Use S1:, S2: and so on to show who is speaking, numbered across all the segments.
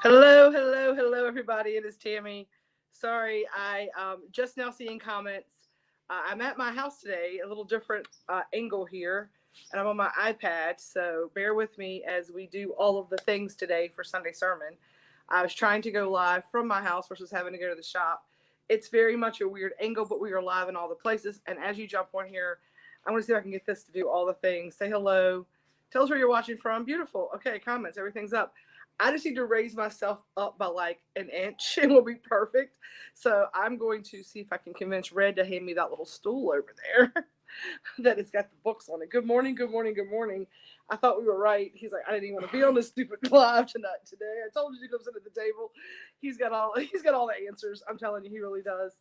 S1: Hello, hello, hello, everybody. It is Tammy. Sorry, I just now seeing comments. I'm at my house today, a little different angle here, and I'm on my iPad. So bear with me as we do all of the things today for Sunday sermon. I was trying to go live from my house versus having to go to the shop. It's very much a weird angle, but we are live in all the places. And as you jump on here, I want to see if I can get this to do all the things. Say hello. Tell us where you're watching from. Beautiful. Okay, comments. Everything's up. I just need to raise myself up by like an inch and we'll be perfect. So I'm going to see if I can convince Red to hand me that little stool over there that has got the books on it. Good morning, good morning, good morning. I thought we were right. He's like, I didn't even want to be on this stupid live tonight today. I told you to come sit at the table. He's got all the answers. I'm telling you, he really does.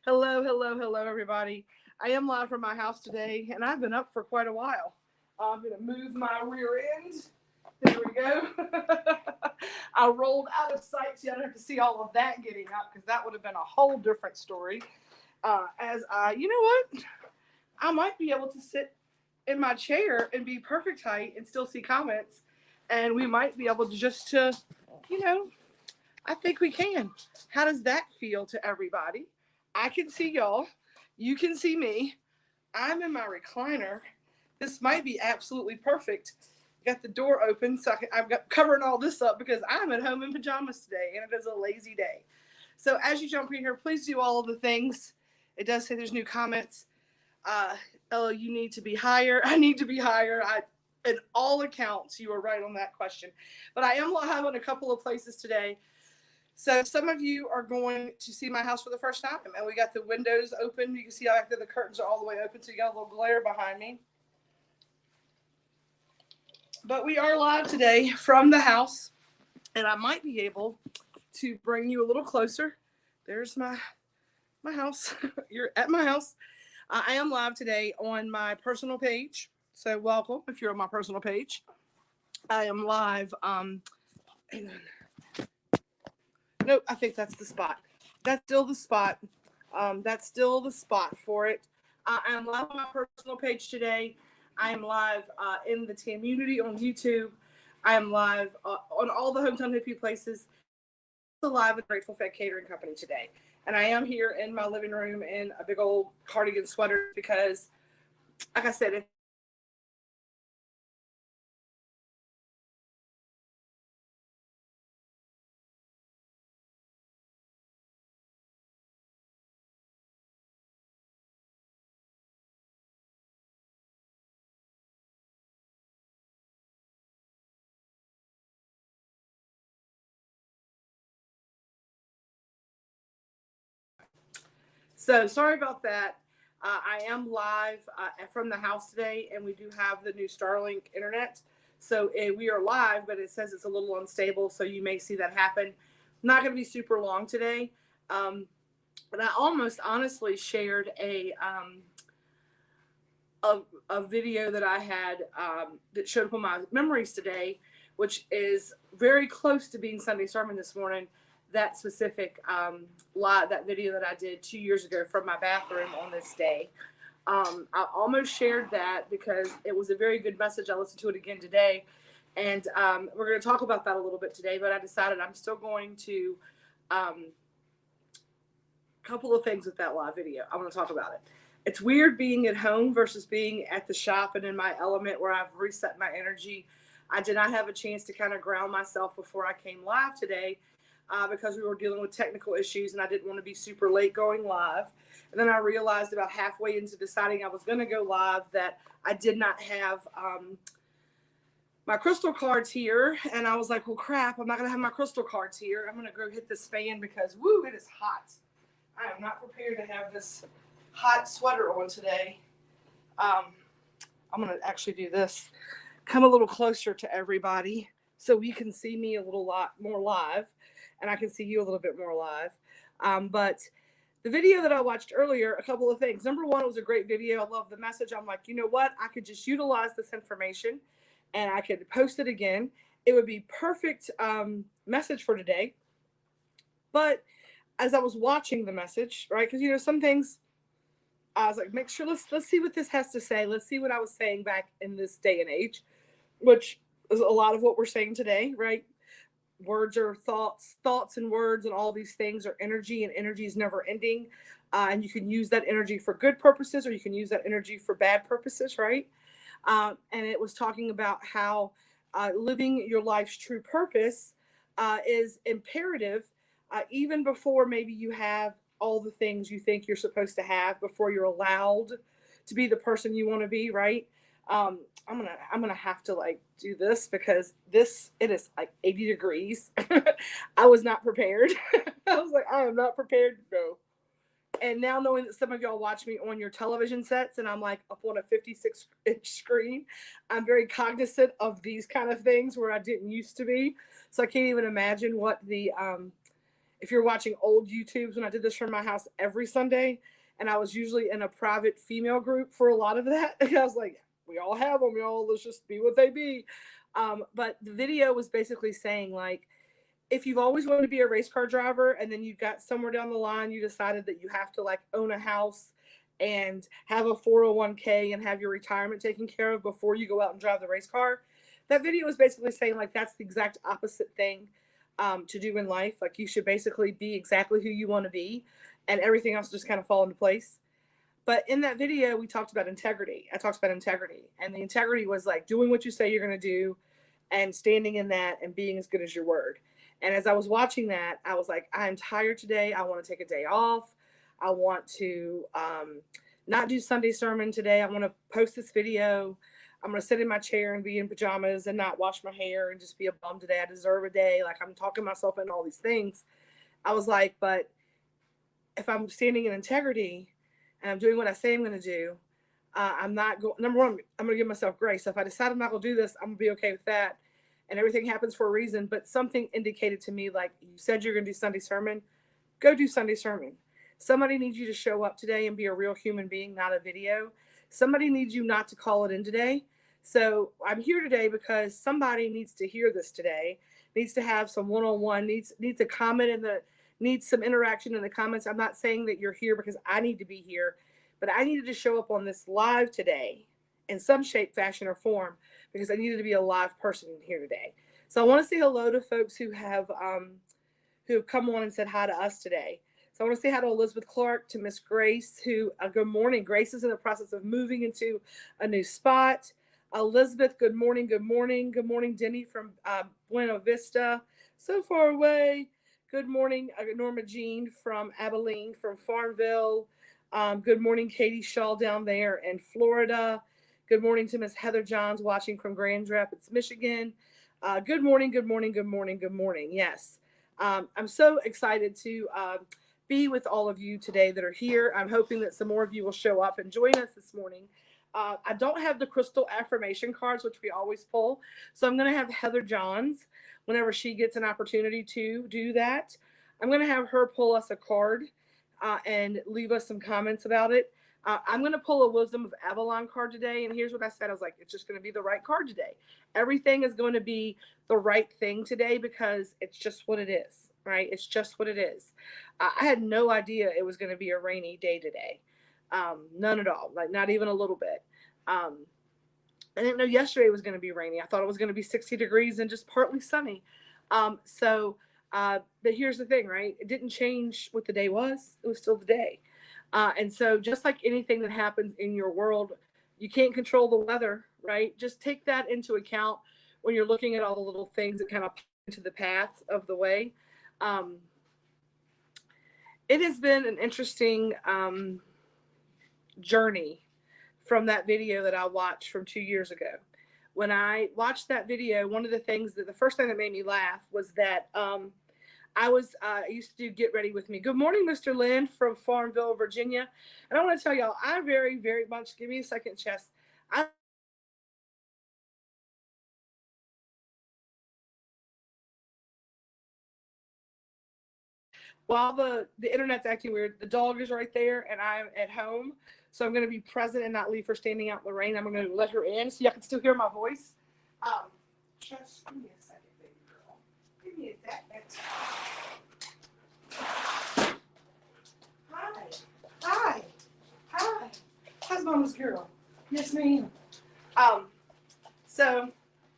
S1: Hello, hello, hello, everybody. I am live from my house today, and I've been up for quite a while. I'm gonna move my rear end. There we go. I rolled out of sight, so you don't have to see all of that getting up because that would have been a whole different story. You know what? I might be able to sit in my chair and be perfect height and still see comments, and we might be able to you know, I think we can. How does that feel to everybody? I can see y'all. You can see me. I'm in my recliner. This might be absolutely perfect. Got the door open, so I've got covering all this up because I'm at home in pajamas today, and it is a lazy day. So as you jump in here, please do all of the things. It does say there's new comments. Oh, you need to be higher. I need to be higher. In all accounts, you are right on that question. But I am live in a couple of places today. So some of you are going to see my house for the first time, and we got the windows open. You can see how the curtains are all the way open, so you got a little glare behind me. But we are live today from the house, and I might be able to bring you a little closer. There's my house. You're at my house. I am live today on my personal page. So welcome if you're on my personal page. I am live. Hang on. Nope, I think that's the spot. That's still the spot. That's still the spot for it. I am live on my personal page today. I am live in the Community on YouTube. I am live on all the Hometown Hippie places. Live with Grateful Fed Catering Company today. And I am here in my living room in a big old cardigan sweater because, like I said, so sorry about that. I am live from the house today, and we do have the new Starlink internet. So we are live, but it says it's a little unstable, so you may see that happen. Not going to be super long today. But I almost honestly shared a video that I had that showed up on my memories today, which is very close to being Sunday sermon this morning. That specific live, that video that I did 2 years ago from my bathroom on this day. I almost shared that because it was a very good message. I listened to it again today, and we're going to talk about that a little bit today. But I decided I'm still going to couple of things with that live video. I want to talk about it. It's weird being at home versus being at the shop and in my element where I've reset my energy. I did not have a chance to kind of ground myself before I came live today because we were dealing with technical issues and I didn't want to be super late going live. And then I realized about halfway into deciding I was going to go live that I did not have my crystal cards here, and I was like, well, crap, I'm not going to have my crystal cards here. I'm going to go hit this fan because, woo, it is hot. I am not prepared to have this hot sweater on today. I'm going to actually do this. Come a little closer to everybody so you can see me a little lot more live, and I can see you a little bit more live. But the video that I watched earlier, a couple of things. Number one, it was a great video. I love the message. I'm like, you know what? I could just utilize this information and I could post it again. It would be perfect message for today. But as I was watching the message, right? Because, you know, some things I was like, make sure, let's see what this has to say. Let's see what I was saying back in this day and age, which is a lot of what we're saying today, right? Words are thoughts and words, and all these things are energy, and energy is never ending. And you can use that energy for good purposes, or you can use that energy for bad purposes, right? And it was talking about how living your life's true purpose is imperative, even before maybe you have all the things you think you're supposed to have, before you're allowed to be the person you want to be, right? I'm gonna have to like do this because it is like 80 degrees. I was not prepared. I was like, I am not prepared to go. And now knowing that some of y'all watch me on your television sets and I'm like up on a 56-inch screen, I'm very cognizant of these kind of things where I didn't used to be. So I can't even imagine what the if you're watching old YouTubes, when I did this from my house every Sunday, and I was usually in a private female group for a lot of that. I was like, we all have them, y'all. Let's just be what they be. But the video was basically saying, like, if you've always wanted to be a race car driver and then you got somewhere down the line, you decided that you have to like own a house and have a 401k and have your retirement taken care of before you go out and drive the race car. That video was basically saying like that's the exact opposite thing to do in life. Like you should basically be exactly who you want to be and everything else just kind of fall into place. But in that video, we talked about integrity. I talked about integrity, and the integrity was like doing what you say you're going to do and standing in that and being as good as your word. And as I was watching that, I was like, I'm tired today. I want to take a day off. I want to not do Sunday sermon today. I want to post this video. I'm going to sit in my chair and be in pajamas and not wash my hair and just be a bum today. I deserve a day. Like I'm talking myself into all these things. I was like, but if I'm standing in integrity and I'm doing what I say I'm going to do, I'm not going, number one, I'm going to give myself grace. So if I decide I'm not going to do this, I'm going to be okay with that. And everything happens for a reason. But something indicated to me, like you said, you're going to do Sunday sermon, go do Sunday sermon. Somebody needs you to show up today and be a real human being, not a video. Somebody needs you not to call it in today. So I'm here today because somebody needs to hear this today, needs to have some one-on-one, needs a comment in the, needs some interaction in the comments. I'm not saying that you're here because I need to be here, but I needed to show up on this live today in some shape, fashion, or form because I needed to be a live person here today. So I want to say hello to folks who have come on and said hi to us today. So I want to say hi to Elizabeth Clark, to Miss Grace, who, good morning. Grace is in the process of moving into a new spot. Elizabeth, good morning, good morning. Good morning, Denny from Buena Vista, so far away. Good morning, Norma Jean from Abilene, from Farmville. Good morning, Katie Shaw down there in Florida. Good morning to Miss Heather Johns watching from Grand Rapids, Michigan. Good morning, good morning, good morning, good morning. Yes, I'm so excited to be with all of you today that are here. I'm hoping that some more of you will show up and join us this morning. I don't have the crystal affirmation cards, which we always pull. So I'm going to have Heather Johns, whenever she gets an opportunity to do that, I'm going to have her pull us a card and leave us some comments about it. I'm going to pull a Wisdom of Avalon card today. And here's what I said. I was like, it's just going to be the right card today. Everything is going to be the right thing today because it's just what it is, right? It's just what it is. I had no idea it was going to be a rainy day today. None at all, like not even a little bit. I didn't know yesterday was going to be rainy. I thought it was going to be 60 degrees and just partly sunny. But here's the thing, right? It didn't change what the day was. It was still the day. And so just like anything that happens in your world, you can't control the weather, right? Just take that into account when you're looking at all the little things that kind of into the path of the way. It has been an interesting journey from that video that I watched from 2 years ago when I watched that video, one of the things that the first thing that made me laugh was that I used to do Get Ready With Me. Good morning, Mr. Lynn from Farmville, Virginia. And I want to tell y'all, I very, very much, give me a second, Chess. While the internet's acting weird, the dog is right there and I'm at home. So I'm going to be present and not leave her standing out in the rain. I'm going to let her in so y'all can still hear my voice. Just give me a second, baby girl. Give me a second. Hi. Hi. How's Mama's girl? Yes, ma'am. So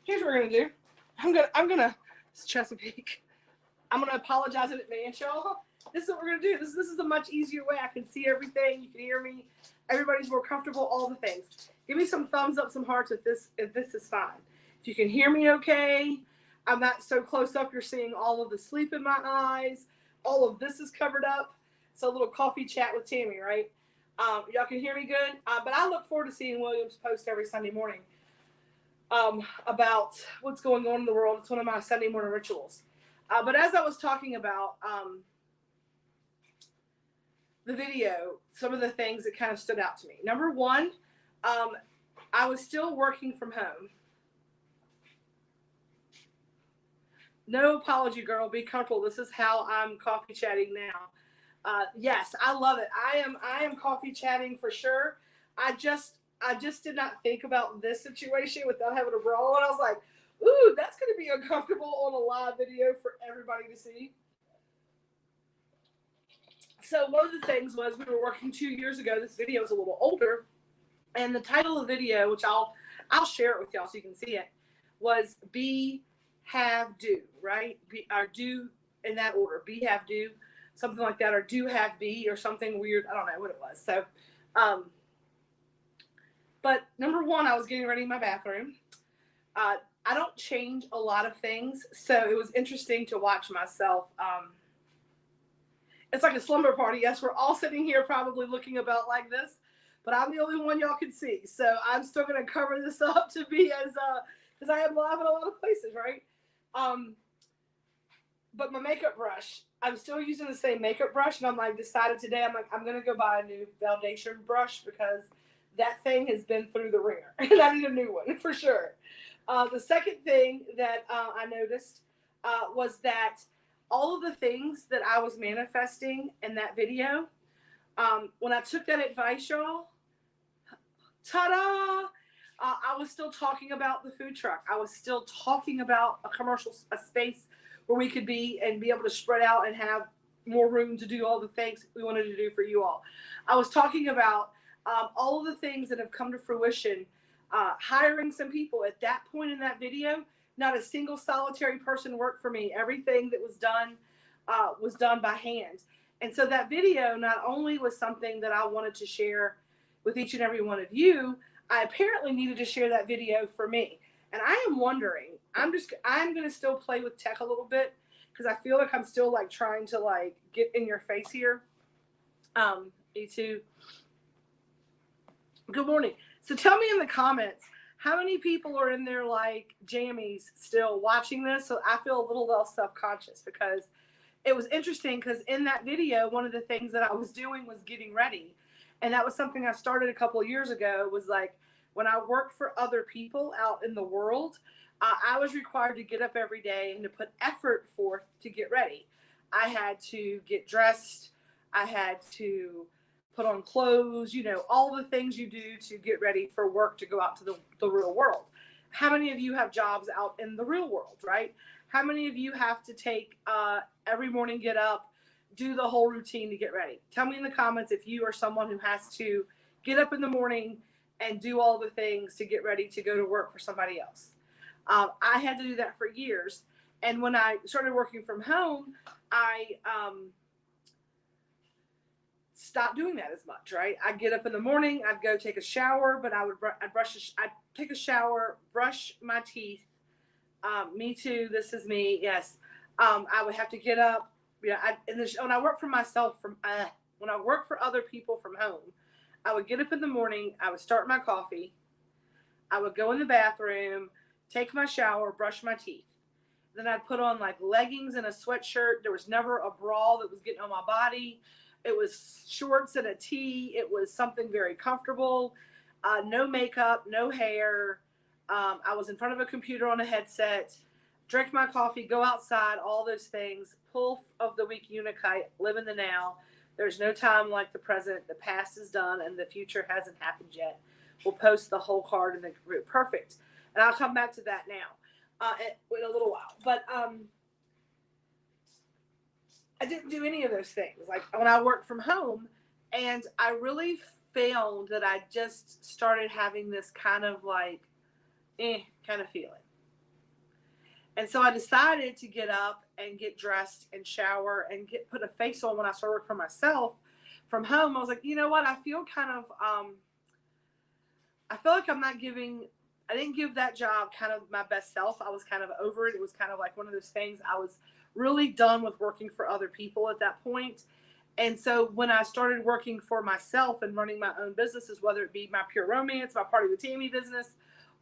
S1: here's what we're going to do. I'm gonna it's Chesapeake. I'm gonna apologize in advance, y'all. This is what we're gonna do. This is a much easier way. I can see everything. You can hear me. Everybody's more comfortable. All the things. Give me some thumbs up, some hearts if this is fine. If you can hear me, okay. I'm not so close up. You're seeing all of the sleep in my eyes. All of this is covered up. It's a little coffee chat with Tammy, right? Y'all can hear me good. But I look forward to seeing Williams post every Sunday morning about what's going on in the world. It's one of my Sunday morning rituals. But as I was talking about the video, some of the things that kind of stood out to me. Number one, I was still working from home. No apology, girl. Be comfortable. This is how I'm coffee chatting now. Yes, I love it. I am coffee chatting for sure. I just did not think about this situation without having a bra on. I was like, ooh, that's going to be uncomfortable on a live video for everybody to see. So one of the things was we were working 2 years ago. This video is a little older. And the title of the video, which I'll share it with y'all so you can see it, was Be, Have, Do, right? Or do in that order. Be, have, do, something like that. Or do, have, be, or something weird. I don't know what it was. So, but number one, I was getting ready in my bathroom. I don't change a lot of things, so it was interesting to watch myself. It's like a slumber party. Yes, we're all sitting here probably looking about like this, but I'm the only one y'all can see. So I'm still going to cover this up to be as, because I am live in a lot of places, right? But my makeup brush, I'm still using the same makeup brush, and I'm like, decided today, I'm going to go buy a new foundation brush because that thing has been through the ringer, and I need a new one for sure. The second thing that I noticed was that all of the things that I was manifesting in that video, when I took that advice, y'all, ta-da! I was still talking about the food truck. I was still talking about a space where we could be and be able to spread out and have more room to do all the things we wanted to do for you all. I was talking about all of the things that have come to fruition. Hiring some people. At that point in that video, not a single solitary person worked for me. Everything that was done by hand. And so that video not only was something that I wanted to share with each and every one of you, I apparently needed to share that video for me. And I am wondering, I'm going to still play with tech a little bit because I feel like I'm still like trying to like get in your face here. Me too. Good morning. So tell me in the comments, how many people are in their like jammies still watching this? So I feel a little less self-conscious because it was interesting because in that video, one of the things that I was doing was getting ready. And that was something I started a couple of years ago, was like when I worked for other people out in the world, I was required to get up every day and to put effort forth to get ready. I had to get dressed. I had to put on clothes, all the things you do to get ready for work to go out to the real world. How many of you have jobs out in the real world, right? How many of you have to take every morning, get up, do the whole routine to get ready? Tell me in the comments if you are someone who has to get up in the morning and do all the things to get ready to go to work for somebody else. I had to do that for years. And when I started working from home, I stopped doing that as much, right? I'd get up in the morning, I'd go take a shower, but I'd take a shower, brush my teeth. Me too. This is me. Yes. I would have to get up. When I work for myself when I work for other people from home, I would get up in the morning. I would start my coffee. I would go in the bathroom, take my shower, brush my teeth. Then I'd put on like leggings and a sweatshirt. There was never a bra that was getting on my body. It was shorts and a tee. It was something very comfortable. No makeup, no hair. I was in front of a computer on a headset, drink my coffee, go outside, all those things. Pull of the week Unikite, live in the now. There's no time like the present. The past is done and the future hasn't happened yet. We'll post the whole card in the group. Perfect. And I'll come back to that now in a little while. But I didn't do any of those things. Like when I worked from home, and I really found that I just started having this kind of like, kind of feeling. And so I decided to get up and get dressed and shower and put a face on when I started working for myself from home. I was like, you know what? I feel kind of, I feel like I didn't give that job kind of my best self. I was kind of over it. It was kind of like one of those things. I was really done with working for other people at that point. And so when I started working for myself and running my own businesses, whether it be my Pure Romance, my Party with Tammy business,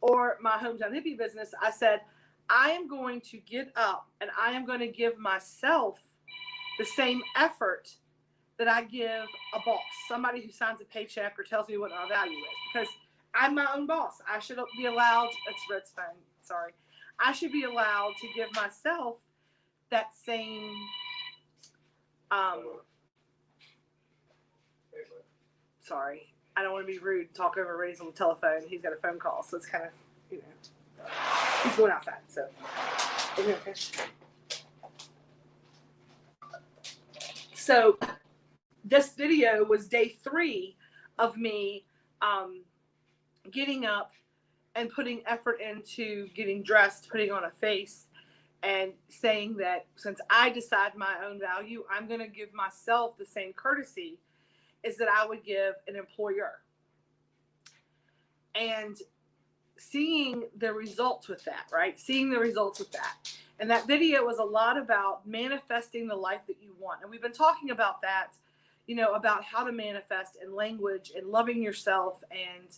S1: or my Hometown Hippie business, I said, I am going to get up and I am going to give myself the same effort that I give a boss, somebody who signs a paycheck or tells me what our value is, because I'm my own boss. I should be allowed, it's Red's phone, sorry. I should be allowed to give myself that same, sorry, I don't want to be rude and talk over Ray's on the telephone. He's got a phone call, so it's kind of, you know, he's going outside, so. Okay. So this video was day 3 of me getting up and putting effort into getting dressed, putting on a face, and saying that since I decide my own value, I'm going to give myself the same courtesy as that I would give an employer. And seeing the results with that, right? Seeing the results with that. And that video was a lot about manifesting the life that you want. And we've been talking about that, you know, about how to manifest in language and loving yourself. And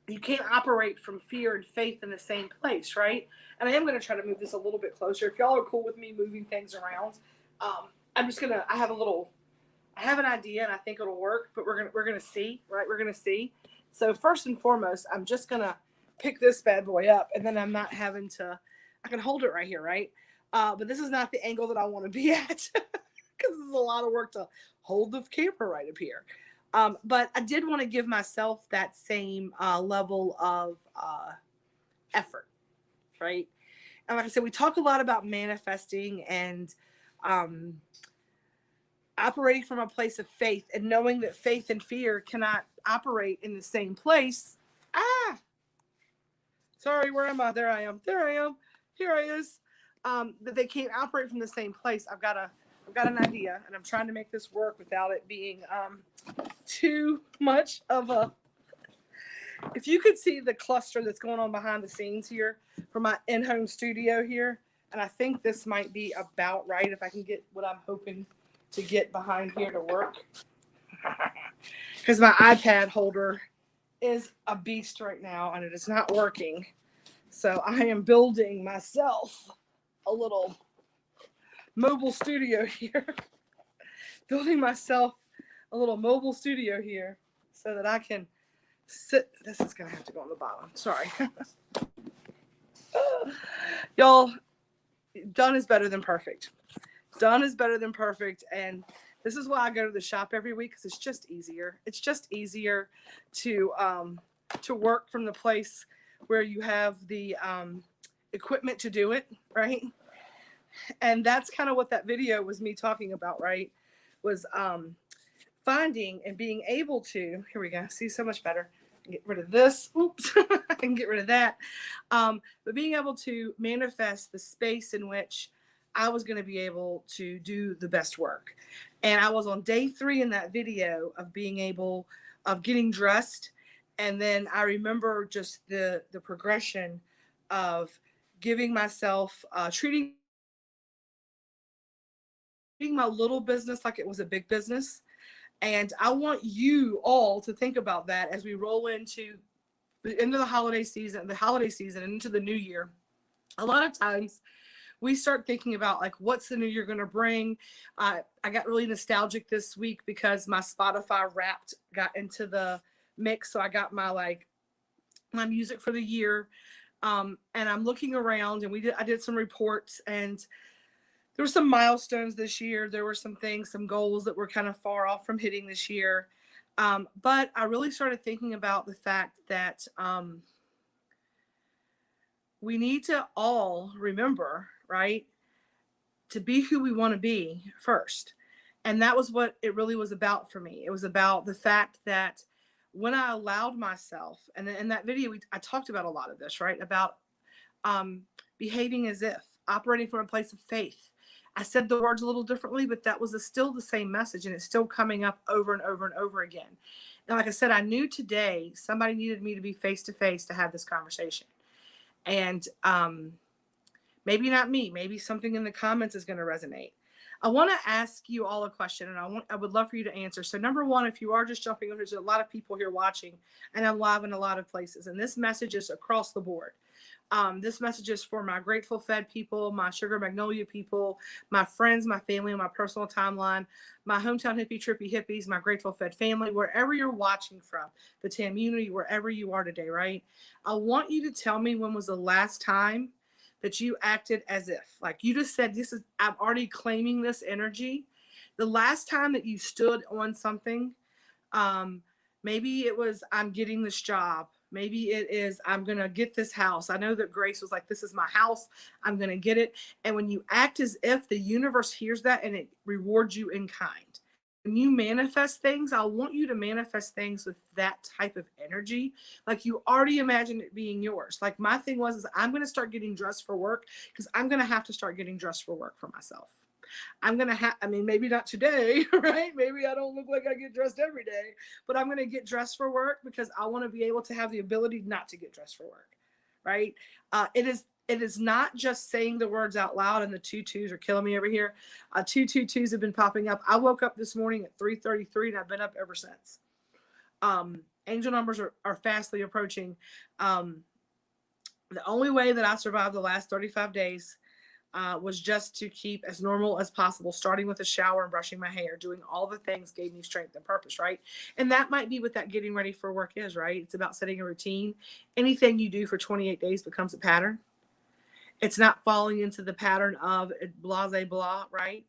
S1: you can't operate from fear and faith in the same place, right? And I am going to try to move this a little bit closer. If y'all are cool with me moving things around, I'm just going to, I have an idea and I think it'll work, but we're going to see, right? We're going to see. So first and foremost, I'm just going to pick this bad boy up, and then I'm not having to, I can hold it right here, right? But this is not the angle that I want to be at, because this is a lot of work to hold the camera right up here. But I did want to give myself that same level of effort, right? And like I said, we talk a lot about manifesting and operating from a place of faith, and knowing that faith and fear cannot operate in the same place. Sorry, where am I? There I am. There I am. Here I is. That they can't operate from the same place. I've got an idea, and I'm trying to make this work without it being too much of a. If you could see the cluster that's going on behind the scenes here for my in-home studio here, and I think this might be about right if I can get what I'm hoping to get behind here to work, because my iPad holder is a beast right now and it is not working. So I am building myself a little mobile studio here. Building myself a little mobile studio here so that I can sit. This is going to have to go on the bottom. Sorry. Y'all, done is better than perfect. Done is better than perfect. And this is why I go to the shop every week, because it's just easier. It's just easier to work from the place where you have the equipment to do it, right? And that's kind of what that video was me talking about, right? Was finding and being able to, here we go, see so much better. Get rid of this. Oops, I can get rid of that. But being able to manifest the space in which I was going to be able to do the best work. And I was on day 3 in that video of being able of getting dressed. And then I remember just the progression of giving myself, treating my little business like it was a big business. And I want you all to think about that as we roll into the end of the holiday season and into the new year, a lot of times we start thinking about like, what's the new year going to bring? I got really nostalgic this week because my Spotify Wrapped got into the mix. So I got my music for the year. And I'm looking around, and I did some reports, and there were some milestones this year. There were some things, some goals that were kind of far off from hitting this year. But I really started thinking about the fact that we need to all remember, right, to be who we want to be first. And that was what it really was about for me. It was about the fact that when I allowed myself, and in that video, I talked about a lot of this, right? About behaving as if, operating from a place of faith. I said the words a little differently, but that was still the same message, and it's still coming up over and over and over again. And like I said, I knew today somebody needed me to be face to face to have this conversation. And maybe not me, maybe something in the comments is going to resonate. I want to ask you all a question, and I would love for you to answer. So number one, if you are just jumping in, there's a lot of people here watching, and I'm live in a lot of places, and this message is across the board. This message is for my Grateful Fed people, my Sugar Magnolia people, my friends, my family, and my personal timeline, my hometown hippie trippy hippies, my Grateful Fed family, wherever you're watching from, the Tamunity, wherever you are today, right? I want you to tell me, when was the last time that you acted as if, like you just said, I'm already claiming this energy. The last time that you stood on something, maybe it was, I'm getting this job. Maybe it is, I'm going to get this house. I know that Grace was like, this is my house. I'm going to get it. And when you act as if, the universe hears that and it rewards you in kind. When you manifest things, I want you to manifest things with that type of energy. Like you already imagined it being yours. Like my thing is I'm going to start getting dressed for work, because I'm going to have to start getting dressed for work for myself. I'm going to have, maybe not today, right? Maybe I don't look like I get dressed every day, but I'm going to get dressed for work because I want to be able to have the ability not to get dressed for work, right? It is not just saying the words out loud, and the 2-2s are killing me over here. 2-2-2s have been popping up. I woke up this morning at 3:33 and I've been up ever since. Angel numbers are fastly approaching. The only way that I survived the last 35 days was just to keep as normal as possible, starting with a shower and brushing my hair. Doing all the things gave me strength and purpose, right? And that might be what that getting ready for work is, right? It's about setting a routine. Anything you do for 28 days becomes a pattern. It's not falling into the pattern of blase blah, right?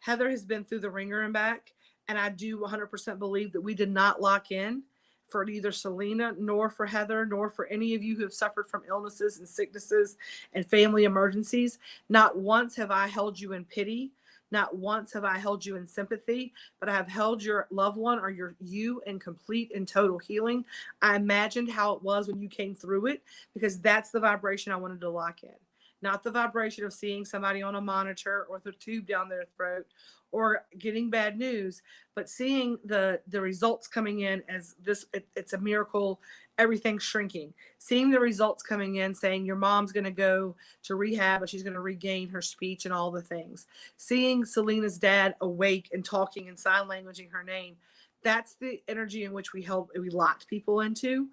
S1: Heather has been through the ringer and back, and I do 100% believe that we did not lock in for either Selena, nor for Heather, nor for any of you who have suffered from illnesses and sicknesses and family emergencies. Not once have I held you in pity. Not once have I held you in sympathy, but I have held your loved one or you in complete and total healing. I imagined how it was when you came through it, because that's the vibration I wanted to lock in. Not the vibration of seeing somebody on a monitor or the tube down their throat or getting bad news, but seeing the results coming in as this, it's a miracle, everything's shrinking. Seeing the results coming in saying your mom's going to go to rehab, but she's going to regain her speech and all the things. Seeing Selena's dad awake and talking and sign languaging her name. That's the energy in which we locked people into.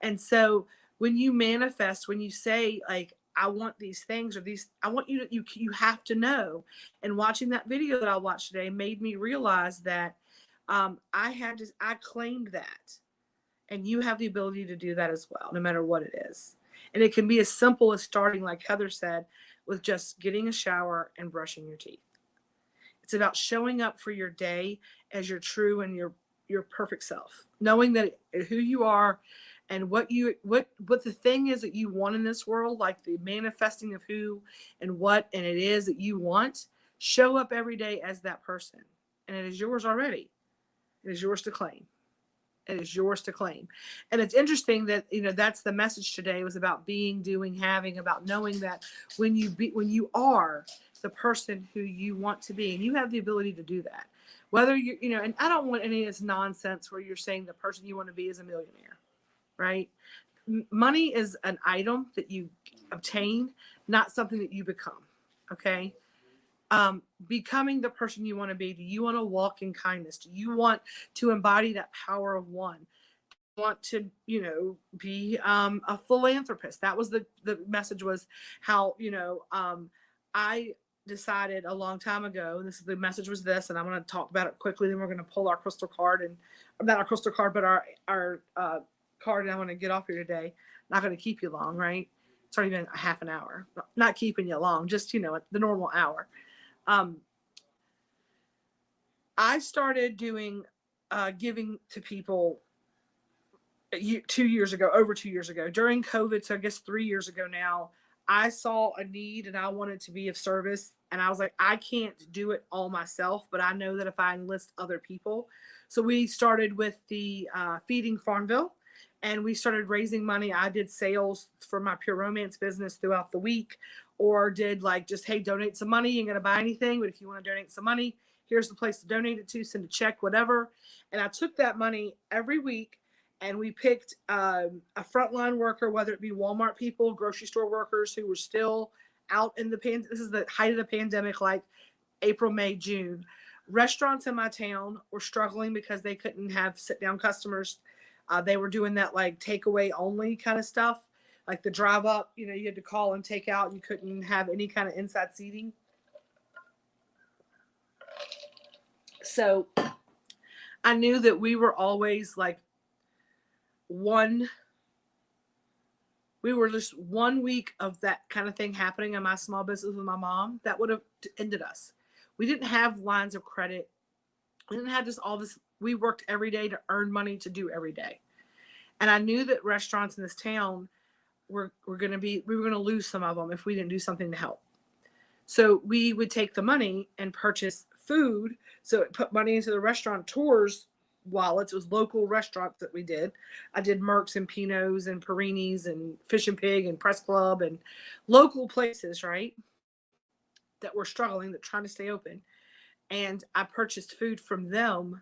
S1: And so when you manifest, when you say like, I want these things, or these, I want you to, you have to know. And watching that video that I watched today made me realize that I claimed that. And you have the ability to do that as well, no matter what it is. And it can be as simple as starting, like Heather said, with just getting a shower and brushing your teeth. It's about showing up for your day as your true and your perfect self, knowing that who you are and what the thing is that you want in this world, like the manifesting of who and what and it is that you want. Show up every day as that person, and it is yours already. It is yours to claim. It is yours to claim. And it's interesting that, that's the message today, was about being, doing, having, about knowing that when you are the person who you want to be, and you have the ability to do that, whether and I don't want any of this nonsense where you're saying the person you want to be is a millionaire, right? Money is an item that you obtain, not something that you become. Okay. Becoming the person you want to be. Do you want to walk in kindness? Do you want to embody that power of one? want to, be a philanthropist. That was the message, was how, I decided a long time ago. This is the message, was this, and I'm going to talk about it quickly. Then we're going to pull our crystal card, and not our crystal card, but our card. And I want to get off here today. Not going to keep you long, right? It's already been a half an hour. Not keeping you long, just the normal hour. I started doing giving to people 2 years ago, over 2 years ago, during COVID. So I guess 3 years ago now, I saw a need and I wanted to be of service. And I was like, I can't do it all myself, but I know that if I enlist other people. So we started with the Feeding Farmville, and we started raising money. I did sales for my Pure Romance business throughout the week, or did like just, hey, donate some money. You ain't going to buy anything, but if you want to donate some money, here's the place to donate it to, send a check, whatever. And I took that money every week, and we picked a frontline worker, whether it be Walmart people, grocery store workers who were still out in the this is the height of the pandemic, like April, May, June. Restaurants in my town were struggling because they couldn't have sit-down customers. They were doing that like takeaway only kind of stuff, like the drive up, you had to call and take out. You couldn't have any kind of inside seating. So I knew that we were always like we were just 1 week of that kind of thing happening in my small business with my mom, that would have ended us. We didn't have lines of credit. We didn't have just all this. We worked every day to earn money to do every day. And I knew that restaurants in this town we were going to lose some of them if we didn't do something to help. So we would take the money and purchase food. So it put money into the restaurateurs' wallets. It was local restaurants that we did. I did Merck's and Pino's and Perini's and Fish and Pig and Press Club and local places, right, that were struggling, that trying to stay open. And I purchased food from them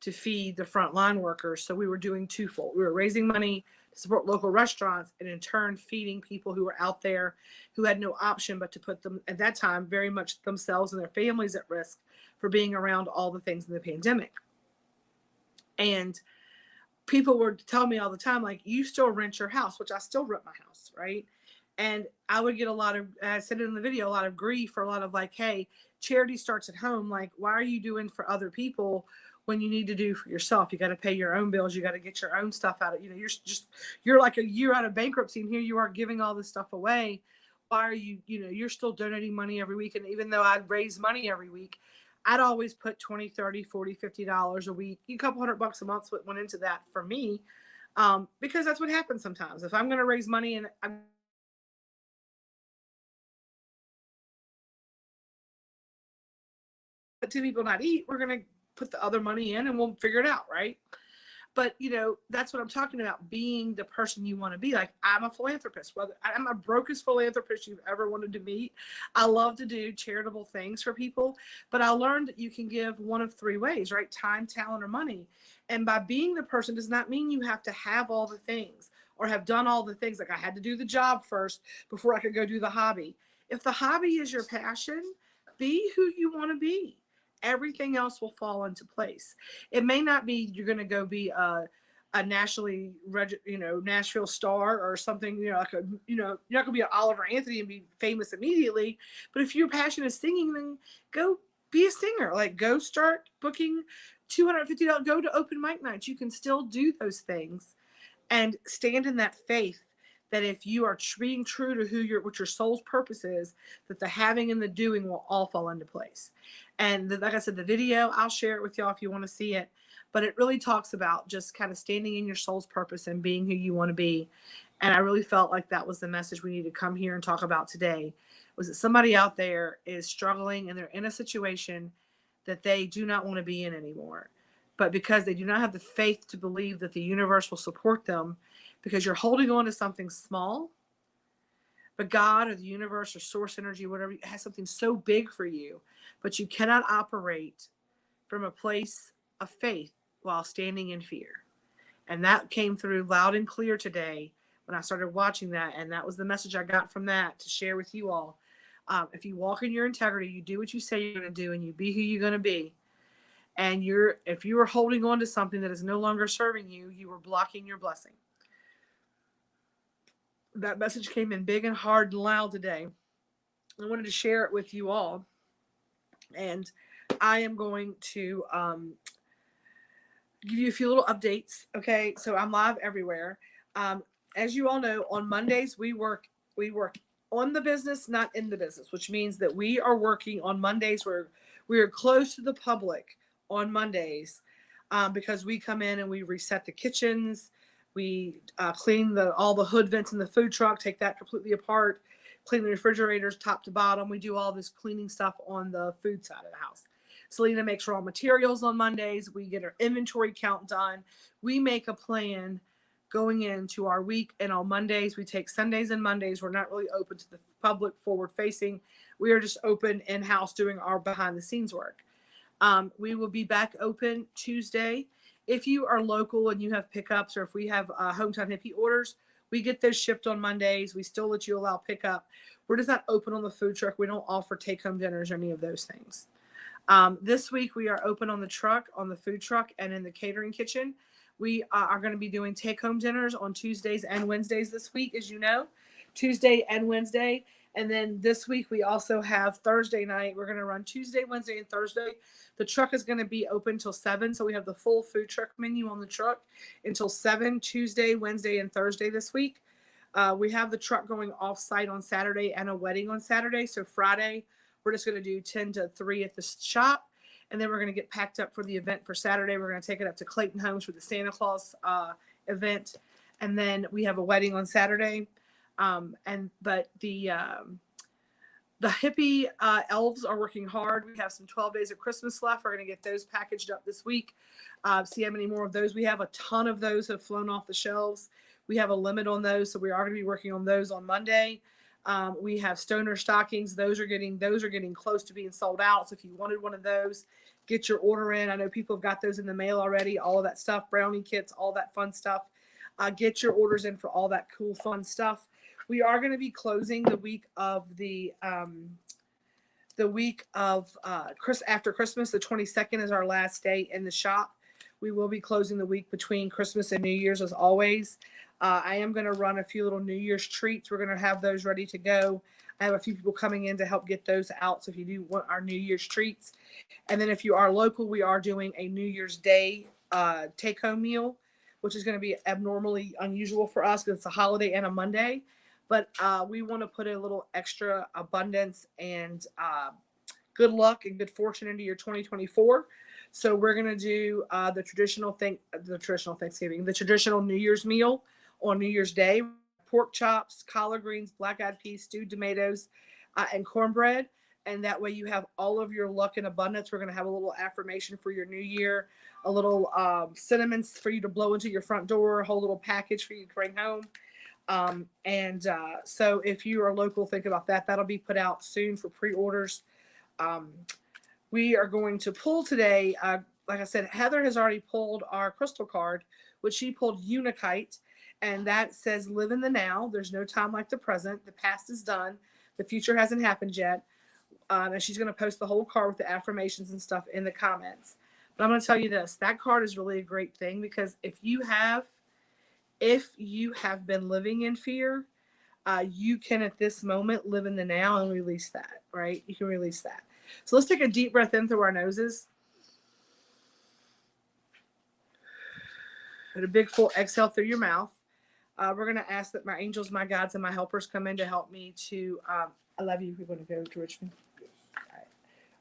S1: to feed the frontline workers. So we were doing twofold. We were raising money to support local restaurants, and in turn feeding people who were out there who had no option but to put them, at that time, very much themselves and their families at risk for being around all the things in the pandemic. And people were telling me all the time, like, you still rent your house, which I still rent my house, right? And I would get a lot of, I said it in the video, a lot of grief, for a lot of like, hey, charity starts at home. Like, why are you doing for other people when you need to do for yourself? You got to pay your own bills. You got to get your own stuff out of, you're like a year out of bankruptcy, and here you are giving all this stuff away. Why are you, you're still donating money every week. And even though I'd raise money every week, I'd always put $20, $30, $40, $50 a week, a couple $100 a month went into that for me. Because that's what happens sometimes. If I'm going to raise money and I'm two people not eat, we're going to put the other money in and we'll figure it out, right? But that's what I'm talking about, being the person you want to be. Like, I'm a philanthropist. Whether I'm a brokest philanthropist you've ever wanted to meet. I love to do charitable things for people, but I learned that you can give one of three ways, right? Time, talent, or money. And by being the person does not mean you have to have all the things or have done all the things. Like, I had to do the job first before I could go do the hobby. If the hobby is your passion, be who you want to be. Everything else will fall into place. It may not be you're going to go be a nationally, Nashville star or something, like you're not going to be an Oliver Anthony and be famous immediately. But if your passion is singing, then go be a singer. Like, go start booking $250. Go to open mic nights. You can still do those things and stand in that faith that if you are being true to what your soul's purpose is, that the having and the doing will all fall into place. And like I said, the video, I'll share it with y'all if you want to see it. But it really talks about just kind of standing in your soul's purpose and being who you want to be. And I really felt like that was the message we need to come here and talk about today, was that somebody out there is struggling and they're in a situation that they do not want to be in anymore. But because they do not have the faith to believe that the universe will support them, because you're holding on to something small, but God or the universe or source energy, whatever, has something so big for you, but you cannot operate from a place of faith while standing in fear. And that came through loud and clear today when I started watching that. And that was the message I got from that to share with you all. If you walk in your integrity, you do what you say you're going to do, and you be who you're going to be, And if you are holding on to something that is no longer serving you, you are blocking your blessing. That message came in big and hard and loud today. I wanted to share it with you all. And I am going to give you a few little updates. Okay, so I'm live everywhere. As you all know, on Mondays we work on the business, not in the business, which means that we are working on Mondays where we are closed to the public on Mondays, because we come in and we reset the kitchens, we clean all the hood vents in the food truck, take that completely apart, clean the refrigerators top to bottom. We do all this cleaning stuff on the food side of the house. Selena makes raw materials on Mondays. We get our inventory count done. We make a plan going into our week. And on Mondays, we take Sundays and Mondays. We're not really open to the public forward facing. We are just open in-house doing our behind the scenes work. We will be back open Tuesday. If you are local and you have pickups, or if we have Hometown Hippie orders, we get those shipped on Mondays. We still let you allow pickup. We're just not open on the food truck. We don't offer take-home dinners or any of those things. This week we are open on the truck, on the food truck, and in the catering kitchen. We are going to be doing take-home dinners on Tuesdays and Wednesdays this week, as you know, Tuesday and Wednesday. And then this week we also have Thursday night. We're going to run Tuesday, Wednesday, and Thursday. The truck is going to be open till 7, so we have the full food truck menu on the truck until 7, Tuesday, Wednesday, and Thursday this week. We have the truck going off-site on Saturday and a wedding on Saturday. So Friday, we're just going to do 10 to 3 at the shop. And then we're going to get packed up for the event for Saturday. We're going to take it up to Clayton Homes for the Santa Claus event. And then we have a wedding on Saturday. But the hippie elves are working hard. We have some 12 days of Christmas left. We're going to get those packaged up this week. See how many more of those we have. A ton of those have flown off the shelves. We have a limit on those, so we are going to be working on those on Monday. We have stoner stockings. Those are getting close to being sold out. So if you wanted one of those, get your order in. I know people have got those in the mail already. All of that stuff, brownie kits, all that fun stuff. Get your orders in for all that cool, fun stuff. We are going to be closing the week of after Christmas. The 22nd is our last day in the shop. We will be closing the week between Christmas and New Year's as always. I am going to run a few little New Year's treats. We're going to have those ready to go. I have a few people coming in to help get those out. So if you do want our New Year's treats, and then if you are local, we are doing a New Year's Day take-home meal, which is going to be abnormally unusual for us because it's a holiday and a Monday. But we want to put a little extra abundance and good luck and good fortune into your 2024. So we're going to do the traditional Thanksgiving, the traditional New Year's meal on New Year's Day: pork chops, collard greens, black-eyed peas, stewed tomatoes, and cornbread. And that way you have all of your luck and abundance. We're going to have a little affirmation for your new year, a little cinnamon for you to blow into your front door, a whole little package for you to bring home. So if you are local, think about that. That'll be put out soon for pre-orders. We are going to pull today. Like I said, Heather has already pulled our crystal card, which she pulled Unikite. And that says, live in the now. There's no time like the present. The past is done. The future hasn't happened yet. And she's going to post the whole card with the affirmations and stuff in the comments. But I'm going to tell you this. That card is really a great thing, because if you have been living in fear, you can at this moment live in the now and release that, right? You can release that. So let's take a deep breath in through our noses. And a big full exhale through your mouth. We're going to ask that my angels, my guides, and my helpers come in to help me to, I love you. We're going to go to Richmond. Yes. All right.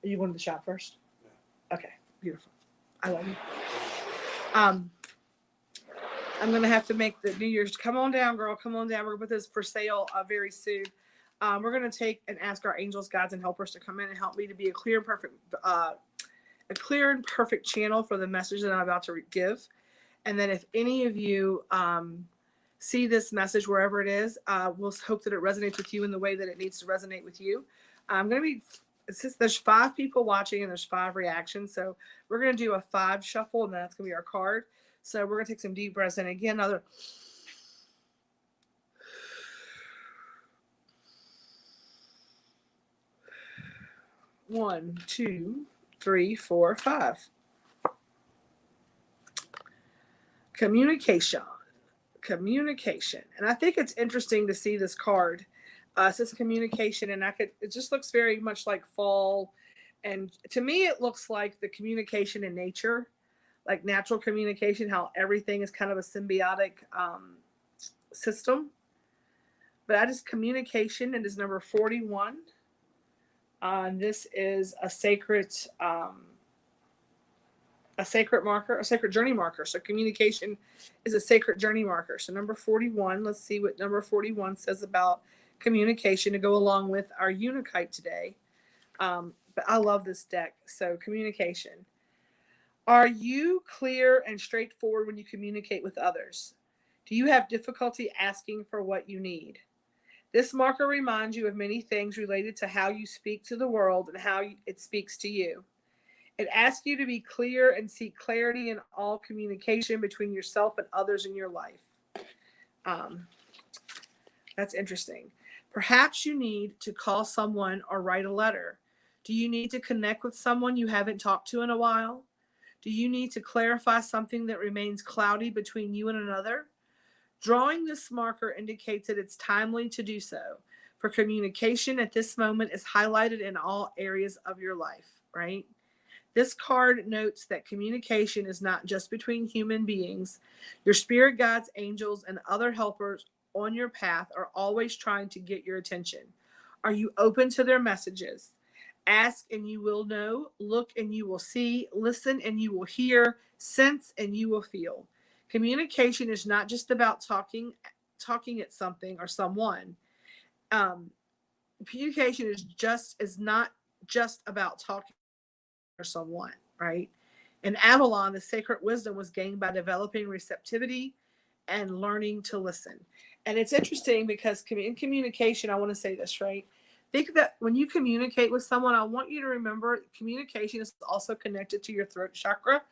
S1: Are you going to the shop first? No. Okay. Beautiful. I love you. I'm going to have to make the New Year's. Come on down, girl. Come on down. We're going to put this for sale very soon. We're going to take and ask our angels, guides, and helpers to come in and help me to be a clear and perfect channel for the message that I'm about to give. And then if any of you see this message wherever it is, we'll hope that it resonates with you in the way that it needs to resonate with you. There's 5 people watching and there's 5 reactions. So we're going to do a 5 shuffle, and that's going to be our card. So we're going to take some deep breaths in. Again, another. One, 2, 3, 4, 5. Communication. Communication. And I think it's interesting to see this card. It says communication, and it just looks very much like fall. And to me, it looks like the communication in nature, like natural communication, how everything is kind of a symbiotic system. But I just communication, it is number 41. This is a sacred marker, a sacred journey marker. So communication is a sacred journey marker. So number 41, let's see what number 41 says about communication to go along with our Unakite today. But I love this deck. So communication. Are you clear and straightforward when you communicate with others? Do you have difficulty asking for what you need? This marker reminds you of many things related to how you speak to the world and how it speaks to you. It asks you to be clear and seek clarity in all communication between yourself and others in your life. That's interesting. Perhaps you need to call someone or write a letter. Do you need to connect with someone you haven't talked to in a while? Do you need to clarify something that remains cloudy between you and another? Drawing this marker indicates that it's timely to do so, for communication at this moment is highlighted in all areas of your life, right? This card notes that communication is not just between human beings. Your spirit guides, angels, and other helpers on your path are always trying to get your attention. Are you open to their messages? Ask and you will know, look and you will see, listen and you will hear, sense and you will feel. Communication is not just about talking at something or someone. Communication is not just about talking or someone, right? In Avalon, the sacred wisdom was gained by developing receptivity and learning to listen. And it's interesting because in communication, I want to say this, right? Think that when you communicate with someone, I want you to remember communication is also connected to your throat chakra.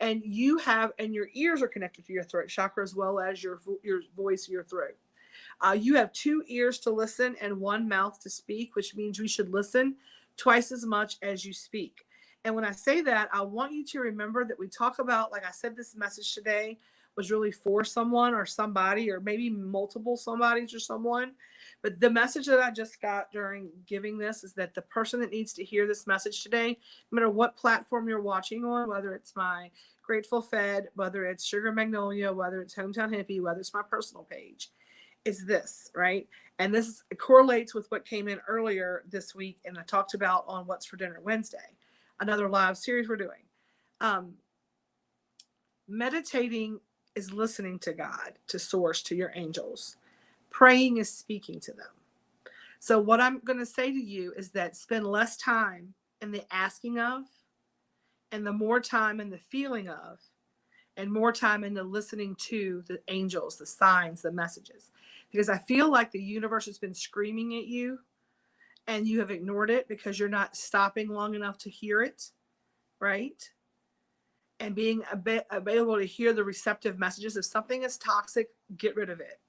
S1: And your ears are connected to your throat chakra as well as your voice, your throat. You have 2 ears to listen and 1 mouth to speak, which means we should listen twice as much as you speak. And when I say that, I want you to remember that we talk about, like I said, this message today was really for someone or somebody, or maybe multiple somebodies or someone. But the message that I just got during giving this is that the person that needs to hear this message today, no matter what platform you're watching on, whether it's my Grateful Fed, whether it's Sugar Magnolia, whether it's Hometown Hippie, whether it's my personal page, is this, right? And this correlates with what came in earlier this week and I talked about on What's for Dinner Wednesday, another live series we're doing. Meditating is listening to God, to source, to your angels. Praying is speaking to them. So what I'm going to say to you is that spend less time in the asking of, and the more time in the feeling of, and more time in the listening to the angels, the signs, the messages. Because I feel like the universe has been screaming at you and you have ignored it because you're not stopping long enough to hear it, right? And being able to hear the receptive messages. If something is toxic, get rid of it.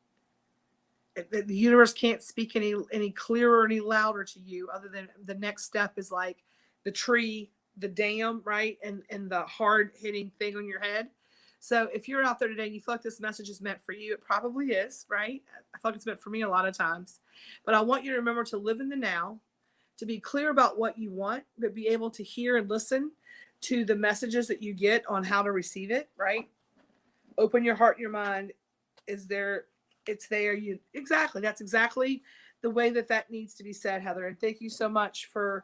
S1: The universe can't speak any clearer, any louder to you, other than the next step is like the tree, the dam, right? And the hard hitting thing on your head. So if you're out there today and you feel like this message is meant for you, it probably is, right? I feel like it's meant for me a lot of times. But I want you to remember to live in the now, to be clear about what you want, but be able to hear and listen to the messages that you get on how to receive it, right? Open your heart and your mind. It's there. That's exactly the way that needs to be said, Heather. And thank you so much for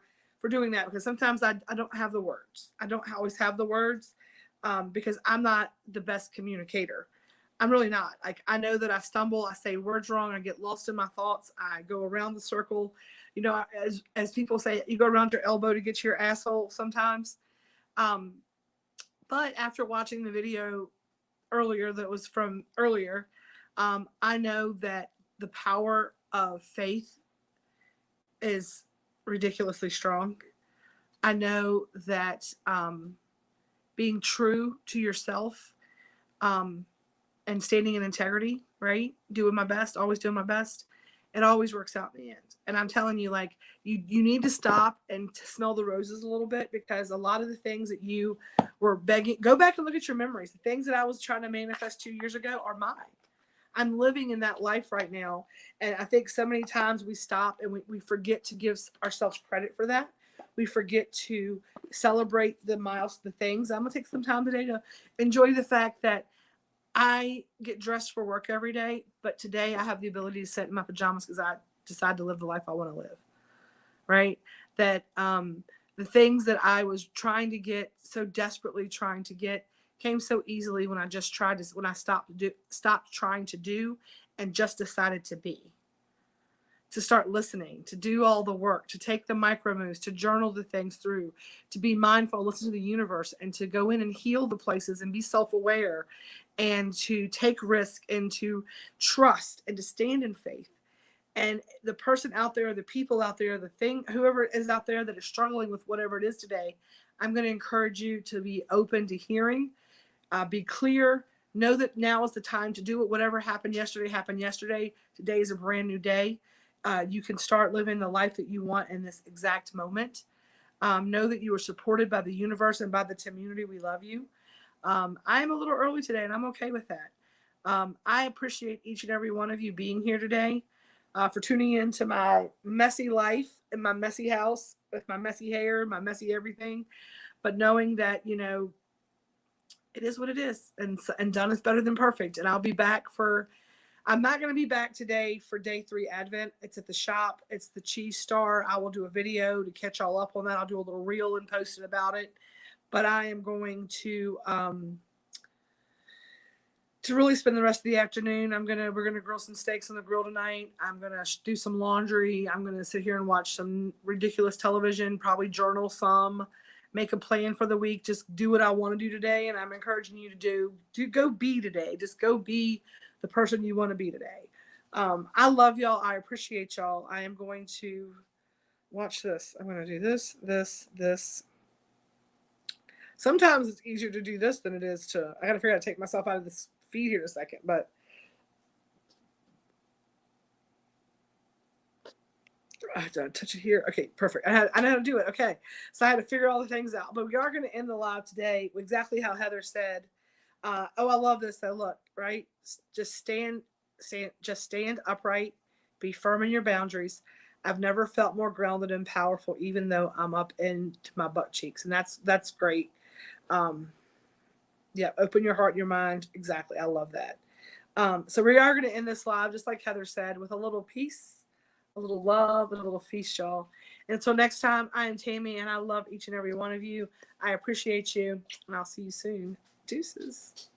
S1: doing that, because sometimes I don't have the words. I don't always have the words because I'm not the best communicator. I'm really not. Like, I know that I stumble, I say words wrong, I get lost in my thoughts, I go around the circle. You know, as people say, you go around your elbow to get to your asshole sometimes. But after watching the video earlier that was from earlier, I know that the power of faith is ridiculously strong. I know that being true to yourself and standing in integrity, right? Doing my best, always doing my best, it always works out in the end. And I'm telling you, like, you need to stop and to smell the roses a little bit, because a lot of the things that you were begging, go back and look at your memories. The things that I was trying to manifest 2 years ago are mine. I'm living in that life right now. And I think so many times we stop and we forget to give ourselves credit for that. We forget to celebrate the things. I'm going to take some time today to enjoy the fact that I get dressed for work every day, but today I have the ability to sit in my pajamas because I decide to live the life I want to live. Right? That the things that I was trying to get, so desperately trying to get, came so easily when I just when I stopped trying to do and just decided to be. To start listening, to do all the work, to take the micro moves, to journal the things through, to be mindful, listen to the universe, and to go in and heal the places and be self-aware, and to take risk and to trust and to stand in faith. And the person out there, the people out there, whoever is out there that is struggling with whatever it is today, I'm going to encourage you to be open to hearing, be clear, know that now is the time to do it. Whatever happened yesterday happened yesterday. Today is a brand new day. You can start living the life that you want in this exact moment. Know that you are supported by the universe and by the community. We love you. I am a little early today, and I'm okay with that. I appreciate each and every one of you being here today, for tuning into my messy life in my messy house with my messy hair, my messy everything, but knowing that, it is what it is, and done is better than perfect. And I'll be back I'm not going to be back today for day 3 Advent. It's at the shop. It's the Cheese Star. I will do a video to catch all up on that. I'll do a little reel and post it about it. But I am going to really spend the rest of the afternoon. We're gonna grill some steaks on the grill tonight. I'm gonna do some laundry. I'm gonna sit here and watch some ridiculous television, probably journal some, make a plan for the week, just do what I want to do today. And I'm encouraging you to go be today. Just go be the person you want to be today. I love y'all. I appreciate y'all. I am going to watch this. I'm going to do this. Sometimes it's easier to do this than it is to, I got to figure out how to take myself out of this feed here in a second, but I had to touch it here. Okay, perfect. I know how to do it. Okay. So I had to figure all the things out, but we are going to end the live today with exactly how Heather said. I love this though. Look, right. Just stand upright, be firm in your boundaries. I've never felt more grounded and powerful, even though I'm up into my butt cheeks. And that's great. Yeah. Open your heart and your mind. Exactly. I love that. So we are going to end this live, just like Heather said, with a little peace, a little love, and a little feast, y'all. And until next time, I am Tammy, and I love each and every one of you. I appreciate you, and I'll see you soon. Deuces.